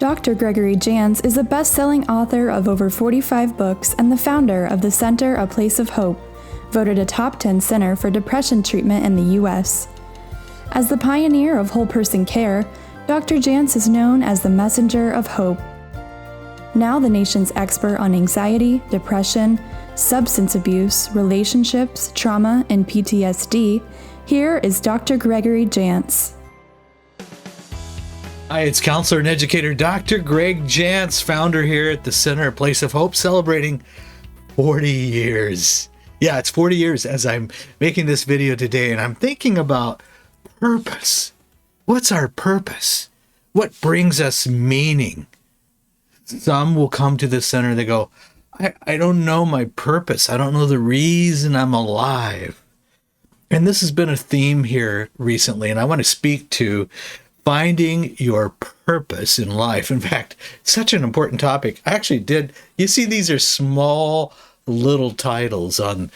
Dr. Gregory Jantz is a best-selling author of over 45 books and the founder of the Center A Place of Hope, voted a top 10 center for depression treatment in the U.S. As the pioneer of whole-person care, Dr. Jantz is known as the messenger of hope. Now the nation's expert on anxiety, depression, substance abuse, relationships, trauma, and PTSD, here is Dr. Gregory Jantz. Hi, it's counselor and educator Dr. Greg Jantz, founder here at the Center, A Place of Hope, celebrating 40 years. Yeah, it's 40 years as I'm making this video today, and I'm thinking about purpose. What's our purpose? What brings us meaning? Some will come to the center, they go, I don't know my purpose. I don't know the reason I'm alive. And this has been a theme here recently, and I want to speak to finding your purpose in life. In fact, such an important topic. I actually did, you see, these are small little titles on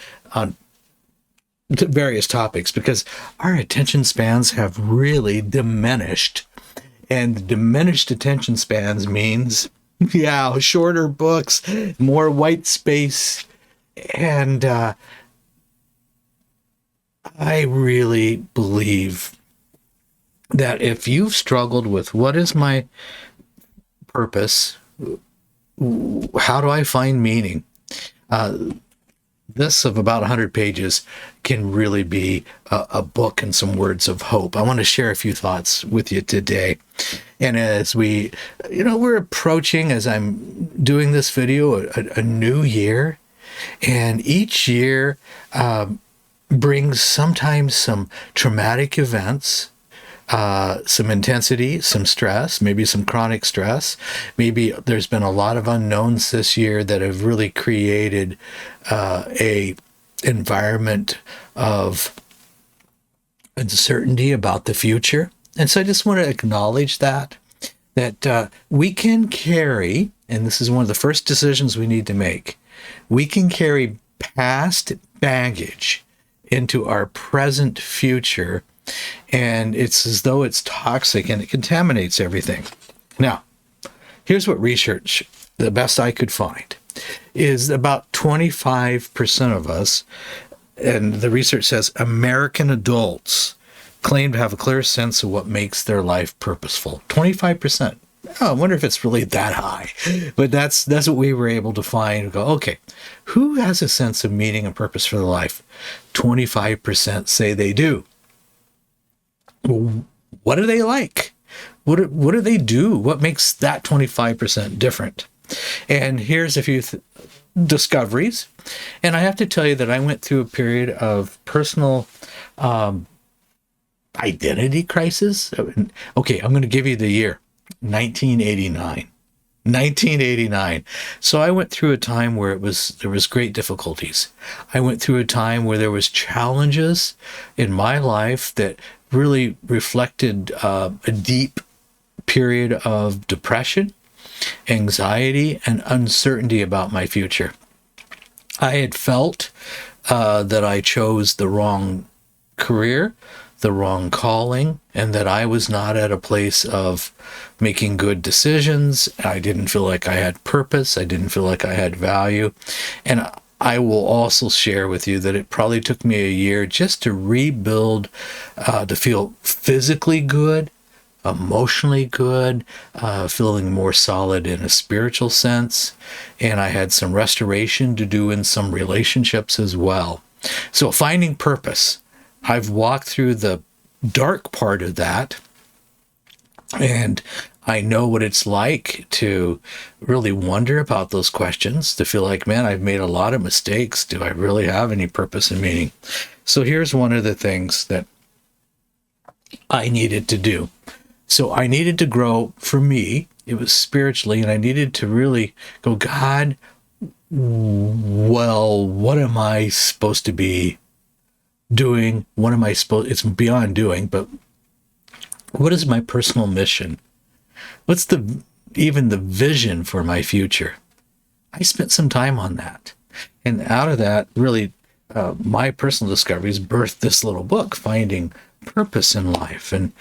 various topics because our attention spans have really diminished. And diminished attention spans means, shorter books, more white space. And I really believe that if you've struggled with what is my purpose, how do I find meaning? This of about 100 pages can really be a book and some words of hope. I want to share a few thoughts with you today. And as we're approaching, as I'm doing this video, a new year. And each year brings sometimes some traumatic events, some intensity, some stress, maybe some chronic stress. Maybe there's been a lot of unknowns this year that have really created a environment of uncertainty about the future. And so I just want to acknowledge that we can carry, and this is one of the first decisions we need to make, we can carry past baggage into our present future. And it's as though it's toxic and it contaminates everything. Now, here's what research, the best I could find, is about 25% of us, and the research says American adults claim to have a clear sense of what makes their life purposeful. 25%. Oh, I wonder if it's really that high. But that's what we were able to find and go, okay, who has a sense of meaning and purpose for their life? 25% say they do. What are they like? What do they do? What makes that 25% different? And here's a few discoveries. And I have to tell you that I went through a period of personal identity crisis. Okay, I'm going to give you the year, 1989. 1989. So I went through a time where there was great difficulties. I went through a time where there was challenges in my life that really reflected a deep period of depression, anxiety, and uncertainty about my future. I had felt that I chose the wrong career, the wrong calling, and that I was not at a place of making good decisions. I didn't feel like I had purpose. I didn't feel like I had value. And I will also share with you that it probably took me a year just to rebuild, to feel physically good, emotionally good, feeling more solid in a spiritual sense. And I had some restoration to do in some relationships as well. So finding purpose. I've walked through the dark part of that, and I know what it's like to really wonder about those questions, to feel like, man, I've made a lot of mistakes. Do I really have any purpose and meaning? So here's one of the things that I needed to do. So I needed to grow. For me, it was spiritually, and I needed to really go, God, well, what am I supposed to be doing? What am I supposed, it's beyond doing, but what is my personal mission? What's even the vision for my future? I spent some time on that. And out of that, really, my personal discoveries birthed this little book, Finding purpose in life and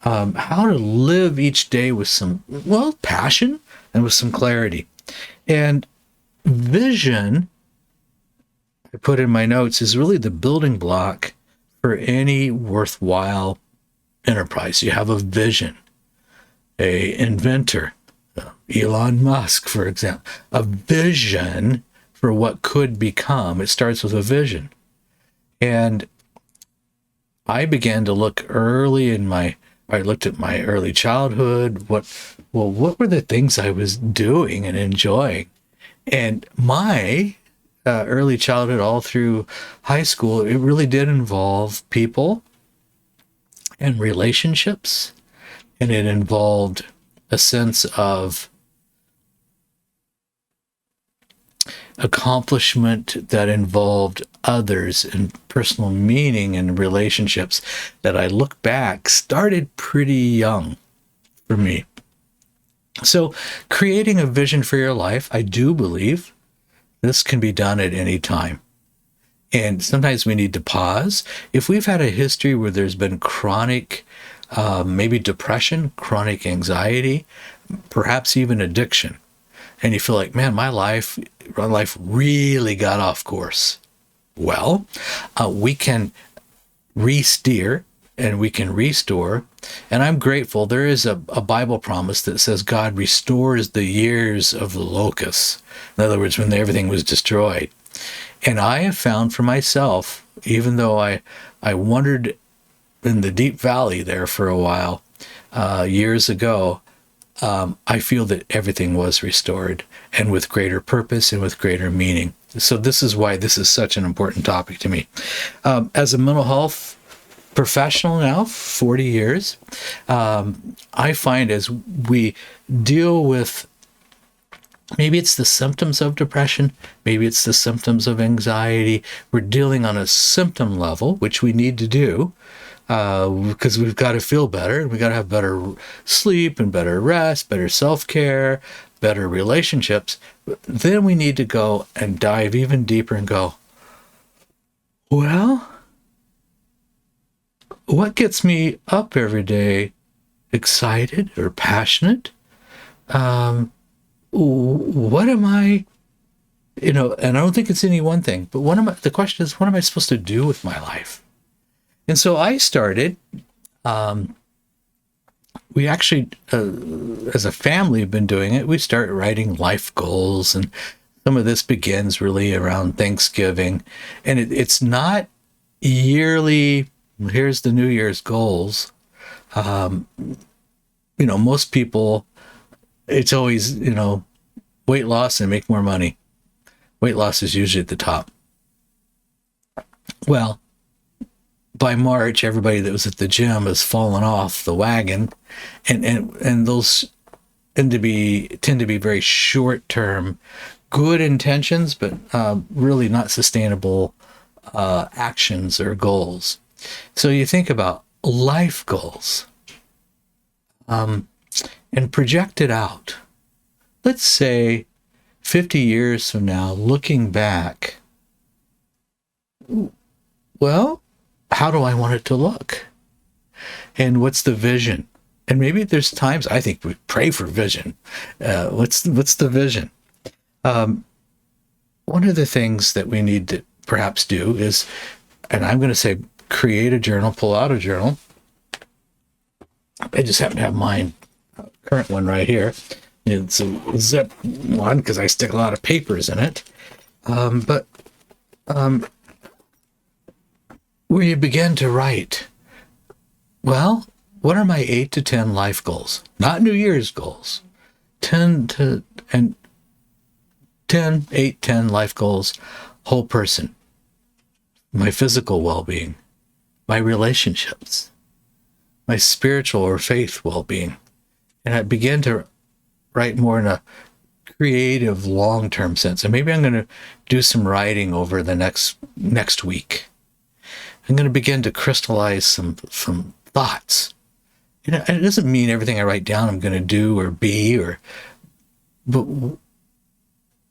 how to live each day with some, well, passion and with some clarity. And vision, I put in my notes, is really the building block for any worthwhile enterprise. You have a vision. A inventor, Elon Musk, for example, a vision for what could become. It starts with a vision. And I began to look I looked at my early childhood. What were the things I was doing and enjoying? And my early childhood all through high school, it really did involve people and relationships. And it involved a sense of accomplishment that involved others and personal meaning and relationships that I look back started pretty young for me. So creating a vision for your life, I do believe this can be done at any time. And sometimes we need to pause. If we've had a history where there's been chronic maybe depression, chronic anxiety, perhaps even addiction. And you feel like, man, my life really got off course. Well, we can re-steer and we can restore. And I'm grateful. There is a Bible promise that says God restores the years of the locusts. In other words, when everything was destroyed. And I have found for myself, even though I wandered in the deep valley there for a while, years ago, I feel that everything was restored and with greater purpose and with greater meaning. So this is why this is such an important topic to me. As a mental health professional now, 40 years, I find as we deal with, maybe it's the symptoms of depression, maybe it's the symptoms of anxiety, we're dealing on a symptom level, which we need to do, because we've got to feel better. We've got to have better sleep and better rest, better self-care, better relationships. Then we need to go and dive even deeper and go, well, what gets me up every day excited or passionate? What am I, and I don't think it's any one thing, but the question is, what am I supposed to do with my life? And so I started, we actually, as a family, have been doing it. We start writing life goals, and some of this begins really around Thanksgiving. And it's not yearly, here's the New Year's goals. Most people, it's always, weight loss and make more money. Weight loss is usually at the top. Well, by March, everybody that was at the gym has fallen off the wagon, and those tend to be very short-term, good intentions, but really not sustainable actions or goals. So you think about life goals, and project it out. Let's say 50 years from now, looking back, well, how do I want it to look? And what's the vision? And maybe there's times I think we pray for vision. What's the vision? One of the things that we need to perhaps do is, and I'm going to say, create a journal, pull out a journal. I just happen to have mine, current one right here. It's a zip one because I stick a lot of papers in it. But where you begin to write, well, what are my 8 to 10 life goals? Not New Year's goals. 10 life goals, whole person. My physical well-being, my relationships, my spiritual or faith well-being. And I begin to write more in a creative long-term sense. And maybe I'm going to do some writing over the next week. I'm going to begin to crystallize some thoughts. It doesn't mean everything I write down I'm going to do or be, but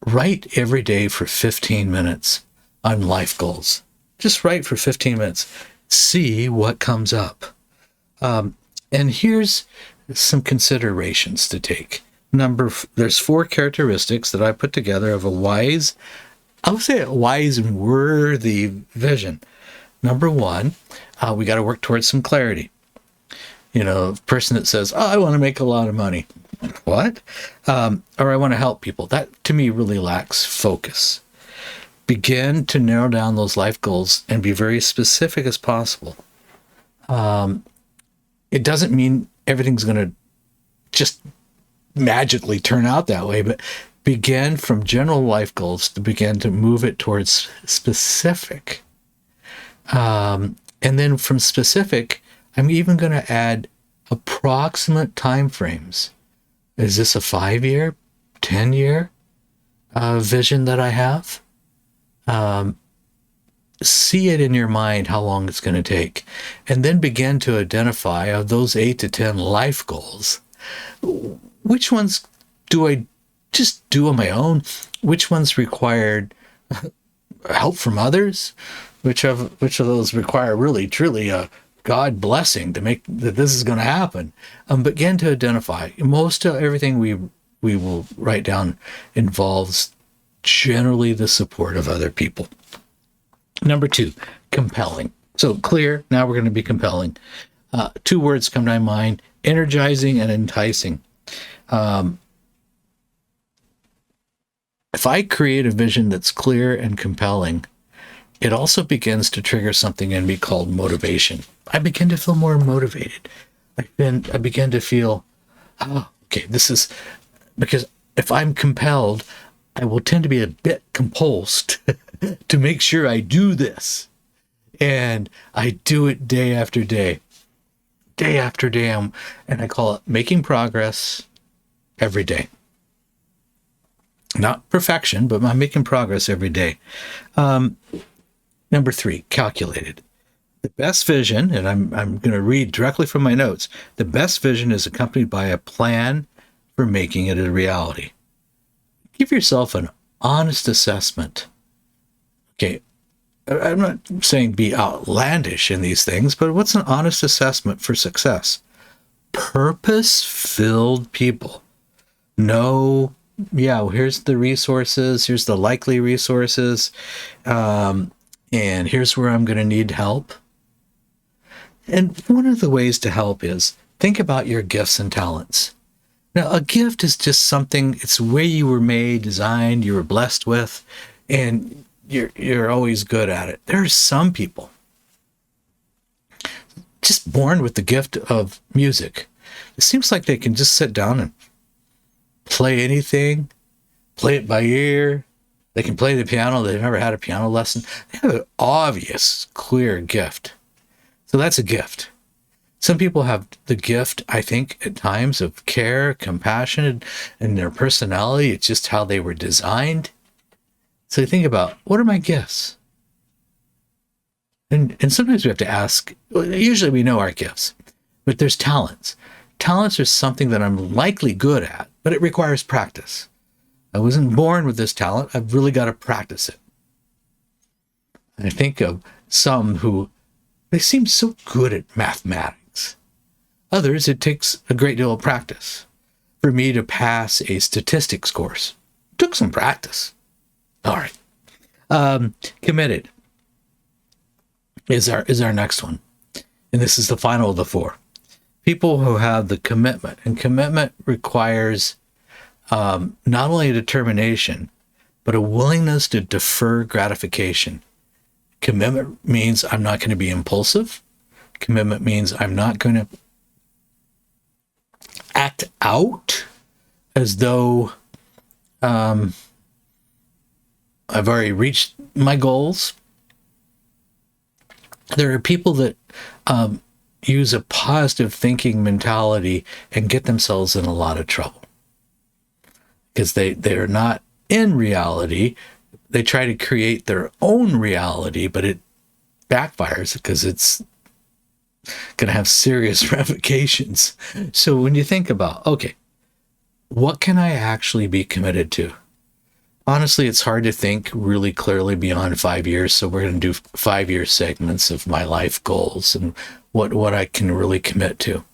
write every day for 15 minutes on life goals. Just write for 15 minutes. see what comes up. And here's some considerations to take. There's 4 characteristics that I put together of a wise, I would say a wise and worthy vision. Number 1, we got to work towards some clarity. A person that says, I want to make a lot of money. What? Or I want to help people. That, to me, really lacks focus. Begin to narrow down those life goals and be very specific as possible. It doesn't mean everything's going to just magically turn out that way, but begin from general life goals to begin to move it towards specific. And then from specific, I'm even going to add approximate time frames. Is this a 5-year, 10-year vision that I have? See it in your mind how long it's going to take, and then begin to identify of those 8 to 10 life goals. Which ones do I just do on my own? Which ones required help from others? Which of those require really, truly a God blessing to make that this is going to happen? Begin to identify. Most of everything we will write down involves generally the support of other people. Number 2, compelling. So clear, now we're going to be compelling. 2 words come to my mind: energizing and enticing. If I create a vision that's clear and compelling, it also begins to trigger something in me called motivation. I begin to feel more motivated. I begin to feel, okay, this is, because if I'm compelled, I will tend to be a bit compulsed to make sure I do this. And I do it day after day, and I call it making progress every day. Not perfection, but I'm making progress every day. Number 3, calculated. The best vision, and I'm going to read directly from my notes, the best vision is accompanied by a plan for making it a reality. Give yourself an honest assessment. Okay, I'm not saying be outlandish in these things, but what's an honest assessment for success? Purpose-filled people know, here's the resources, here's the likely resources, and here's where I'm going to need help. And one of the ways to help is think about your gifts and talents. Now, a gift is just something, it's the way you were made, designed, you were blessed with, and you're always good at it. There are some people just born with the gift of music. It seems like they can just sit down and play anything, play it by ear. They can play the piano. They've never had a piano lesson. They have an obvious, clear gift. So that's a gift. Some people have the gift, I think, at times of care, compassion, and their personality. It's just how they were designed. So think about, what are my gifts? And sometimes we have to ask, usually we know our gifts, but there's talents. Talents are something that I'm likely good at, but it requires practice. I wasn't born with this talent. I've really got to practice it. And I think of some who, they seem so good at mathematics. Others, it takes a great deal of practice. For me to pass a statistics course, it took some practice. All right. Committed is our next one. And this is the final of the 4. People who have the commitment. And commitment requires not only a determination, but a willingness to defer gratification. Commitment means I'm not going to be impulsive. Commitment means I'm not going to act out as though I've already reached my goals. There are people that use a positive thinking mentality and get themselves in a lot of trouble because they're not in reality. They try to create their own reality, but it backfires because it's going to have serious ramifications. So when you think about, okay, what can I actually be committed to? honestly, it's hard to think really clearly beyond 5 years. So we're going to do 5-year segments of my life goals and what I can really commit to.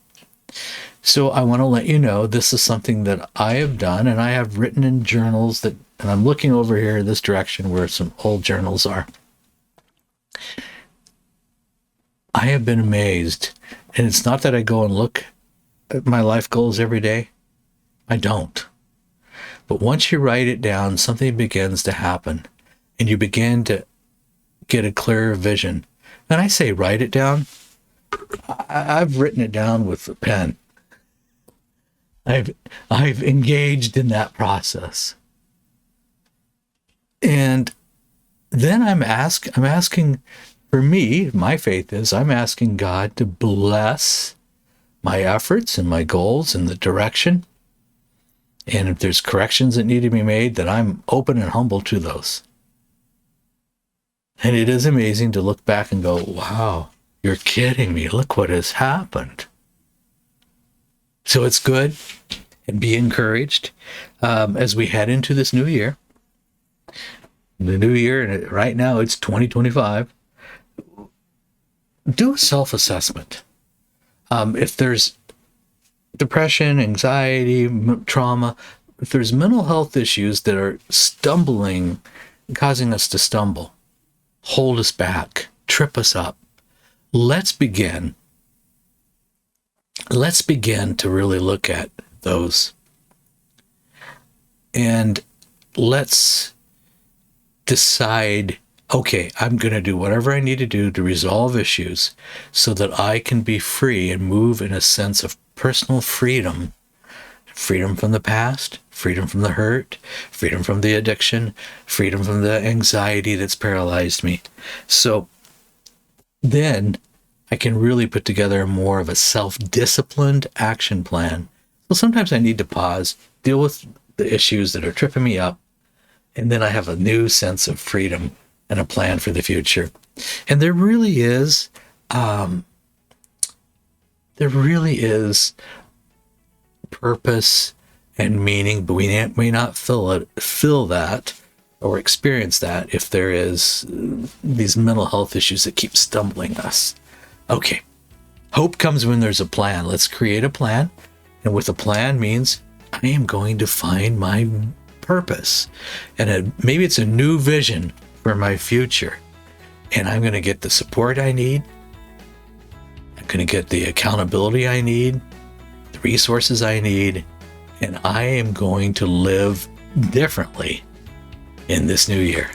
So I want to let you know this is something that I have done, and I have written in journals that, and I'm looking over here in this direction where some old journals are. I have been amazed, and it's not that I go and look at my life goals every day. I don't. But once you write it down, something begins to happen, and you begin to get a clearer vision. And I say write it down. I've written it down with a pen. I've engaged in that process. And then I'm asking, for me, my faith is I'm asking God to bless my efforts and my goals and the direction. And if there's corrections that need to be made, that I'm open and humble to those. And it is amazing to look back and go, wow, you're kidding me. Look what has happened. So it's good, and be encouraged as we head into this new year. The new year, and right now it's 2025. Do a self-assessment. If there's depression, anxiety, trauma, if there's mental health issues that are causing us to stumble, hold us back, trip us up, let's begin to really look at those. And let's decide, okay, I'm going to do whatever I need to do to resolve issues so that I can be free and move in a sense of personal freedom. Freedom from the past, freedom from the hurt, freedom from the addiction, freedom from the anxiety that's paralyzed me. So then I can really put together more of a self-disciplined action plan. So sometimes I need to pause, deal with the issues that are tripping me up, and then I have a new sense of freedom and a plan for the future. And there really is purpose and meaning, but we may not feel that or experience that if there is these mental health issues that keep stumbling us. Okay, hope comes when there's a plan. Let's create a plan, and with a plan means I am going to find my purpose, and maybe it's a new vision for my future, and I'm going to get the support I need. I'm going to get the accountability I need, the resources I need, and I am going to live differently in this new year.